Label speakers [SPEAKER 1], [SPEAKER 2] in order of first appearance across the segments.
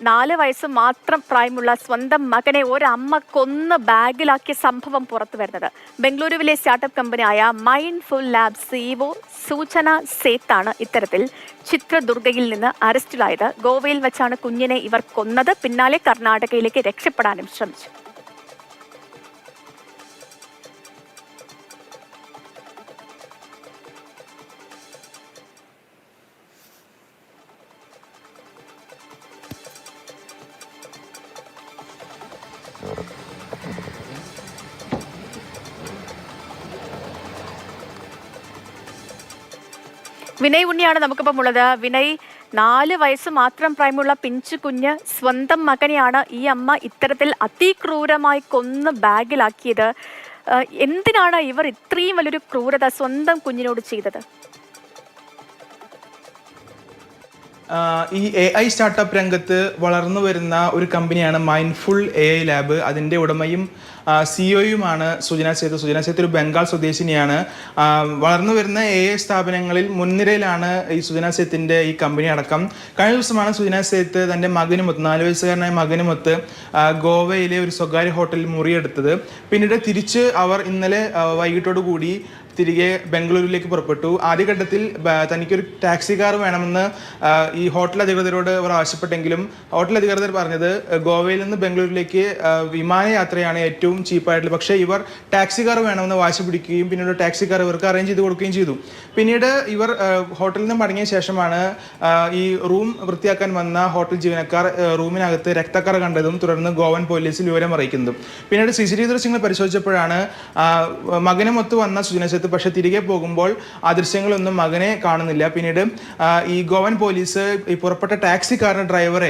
[SPEAKER 1] 4 വയസ്സ് മാത്രം പ്രായമുള്ള സ്വന്തം മകനെ ഒരമ്മ കൊന്ന് ബാഗിലാക്കിയ സംഭവം പുറത്തു വരുന്നത്. ബംഗളൂരുവിലെ സ്റ്റാർട്ടപ്പ് കമ്പനിയായ മൈൻഡ്ഫുൾ ലാബ്സ് സിഇഒ സൂചന സേത്താണ് ഇത്തരത്തിൽ ചിത്രദുർഗയിൽ നിന്ന് അറസ്റ്റിലായത്. ഗോവയിൽ വെച്ചാണ് കുഞ്ഞിനെ ഇവർ കൊന്നത്. പിന്നാലെ കർണാടകയിലേക്ക് രക്ഷപ്പെടാനും ശ്രമിച്ചു. വിനയ് ഉണ്ണിയാണ് നമുക്കിപ്പം ഉള്ളത്. വിനയ്, 4 വയസ്സ് മാത്രം പ്രായമുള്ള പിഞ്ചു കുഞ്ഞ് സ്വന്തം മകനെയാണ് ഈ അമ്മ ഇത്തരത്തിൽ അതിക്രൂരമായി കൊന്ന് ബാഗിലാക്കിയത്. എന്തിനാണ് ഇവർ ഇത്രയും വലിയൊരു ക്രൂരത സ്വന്തം കുഞ്ഞിനോട് ചെയ്തത്?
[SPEAKER 2] ഈ AI സ്റ്റാർട്ടപ്പ് രംഗത്ത് വളർന്നു വരുന്ന ഒരു കമ്പനിയാണ് മൈൻഡ്ഫുൾ AI ലാബ്. അതിൻ്റെ ഉടമയും സിഇഒയുമാണ് സുജന സേത്ത്. സുജന സേത്ത് ഒരു ബംഗാൾ സ്വദേശിനിയാണ്. വളർന്നു വരുന്ന AI സ്ഥാപനങ്ങളിൽ മുൻനിരയിലാണ് ഈ സുജന സേത്തിൻ്റെ ഈ കമ്പനി അടക്കം. കഴിഞ്ഞ ദിവസമാണ് സുജന സേത്ത് തൻ്റെ മകനുമൊത്ത് 4 വയസ്സുകാരനായ മകനുമൊത്ത് ഗോവയിലെ ഒരു സ്വകാര്യ ഹോട്ടലിൽ മുറിയെടുത്തത്. പിന്നീട് തിരിച്ച് അവർ ഇന്നലെ വൈകിട്ടോടു കൂടി തിരികെ ബംഗളൂരുവിലേക്ക് പുറപ്പെട്ടു. ആദ്യഘട്ടത്തിൽ തനിക്കൊരു ടാക്സി കാർ വേണമെന്ന് ഈ ഹോട്ടൽ അധികൃതരോട് അവർ ആവശ്യപ്പെട്ടെങ്കിലും ഹോട്ടൽ അധികൃതർ പറഞ്ഞത് ഗോവയിൽ നിന്ന് ബംഗളൂരുവിലേക്ക് വിമാനയാത്രയാണ് ഏറ്റവും ചീപ്പായിട്ടുള്ളത്. പക്ഷേ ഇവർ ടാക്സി കാർ വേണമെന്ന് വാശി പിടിക്കുകയും പിന്നീട് ടാക്സി കാർ ഇവർക്ക് അറേഞ്ച് ചെയ്ത് കൊടുക്കുകയും ചെയ്തു. പിന്നീട് ഇവർ ഹോട്ടലിൽ നിന്ന് മടങ്ങിയ ശേഷമാണ് ഈ റൂം വൃത്തിയാക്കാൻ വന്ന ഹോട്ടൽ ജീവനക്കാർ റൂമിനകത്ത് രക്തക്കറ കണ്ടതും തുടർന്ന് ഗോവൻ പോലീസിൽ വിവരം അറിയിക്കുന്നതും. പിന്നീട് CCTV ദൃശ്യങ്ങൾ പരിശോധിച്ചപ്പോഴാണ് മകനുമൊത്ത് വന്ന സുജന, പക്ഷെ തിരികെ പോകുമ്പോൾ ആ ദൃശ്യങ്ങളൊന്നും മകനെ കാണുന്നില്ല. പിന്നീട് ഈ ഗോവൻ പോലീസ് ഈ പുറപ്പെട്ട ടാക്സി കാറിന്റെ ഡ്രൈവറെ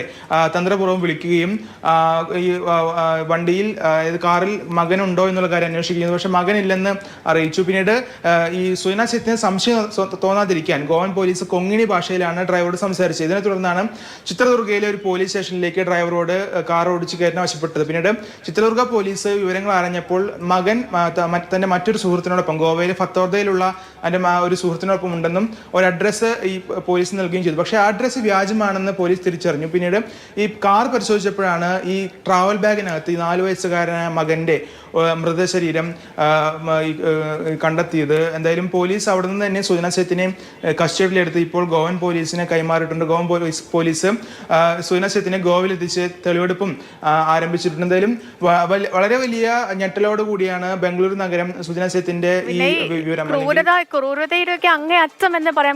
[SPEAKER 2] തന്ത്രപൂർവ്വം വിളിക്കുകയും ഈ വണ്ടിയിൽ കാറിൽ മകനുണ്ടോ എന്നുള്ള കാര്യം അന്വേഷിക്കുന്നു. പക്ഷെ മകനില്ലെന്ന് അറിയിച്ചു. പിന്നീട് ഈ സുജന സേത്തിന് സംശയം തോന്നാതിരിക്കാൻ ഗോവൻ പോലീസ് കൊങ്ങിണി ഭാഷയിലാണ് ഡ്രൈവറോട് സംസാരിച്ചത്. ഇതിനെ തുടർന്നാണ് ചിത്രദുർഗയിലെ ഒരു പോലീസ് സ്റ്റേഷനിലേക്ക് ഡ്രൈവറോട് കാർ ഓടിച്ച് കയറ്റാൻ ആവശ്യപ്പെട്ടത്. പിന്നീട് ചിത്രദുർഗ പോലീസ് വിവരങ്ങൾ അറിഞ്ഞപ്പോൾ മകൻ തന്റെ മറ്റൊരു സുഹൃത്തിനോടൊപ്പം ഗോവയിലെ ഫത്തോർദയിലുള്ള എൻ്റെ ഒരു സുഹൃത്തിനൊപ്പം ഉണ്ടെന്നും ഒരു അഡ്രസ്സ് ഈ പോലീസ് നൽകുകയും ചെയ്തു. പക്ഷേ ആ അഡ്രസ്സ് വ്യാജമാണെന്ന് പോലീസ് തിരിച്ചറിഞ്ഞു. പിന്നീട് ഈ കാർ പരിശോധിച്ചപ്പോഴാണ് ഈ ട്രാവൽ ബാഗിനകത്ത് ഈ 4 വയസ്സുകാരനായ മകൻ്റെ മൃതശരീരം കണ്ടെത്തിയത്. എന്തായാലും പോലീസ് അവിടെ നിന്ന് തന്നെ സുജന സേത്തിനെ കസ്റ്റഡിയിലെടുത്ത് ഇപ്പോൾ ഗോവൻ പോലീസിനെ കൈമാറിയിട്ടുണ്ട്. ഗോവൻ പോലീസ് സുജന സേത്തിനെ ഗോവയിലെത്തിച്ച് തെളിവെടുപ്പും ആരംഭിച്ചിട്ടുണ്ട്. എന്തായാലും വളരെ വലിയ ഞെട്ടലോട് കൂടിയാണ് ബംഗളൂരു നഗരം സുജന സേത്തിന്റെ ഈ വിവരം.
[SPEAKER 1] ക്രൂരതയുടെ ഒക്കെ അങ്ങേ അറ്റം എന്ന് പറയാം.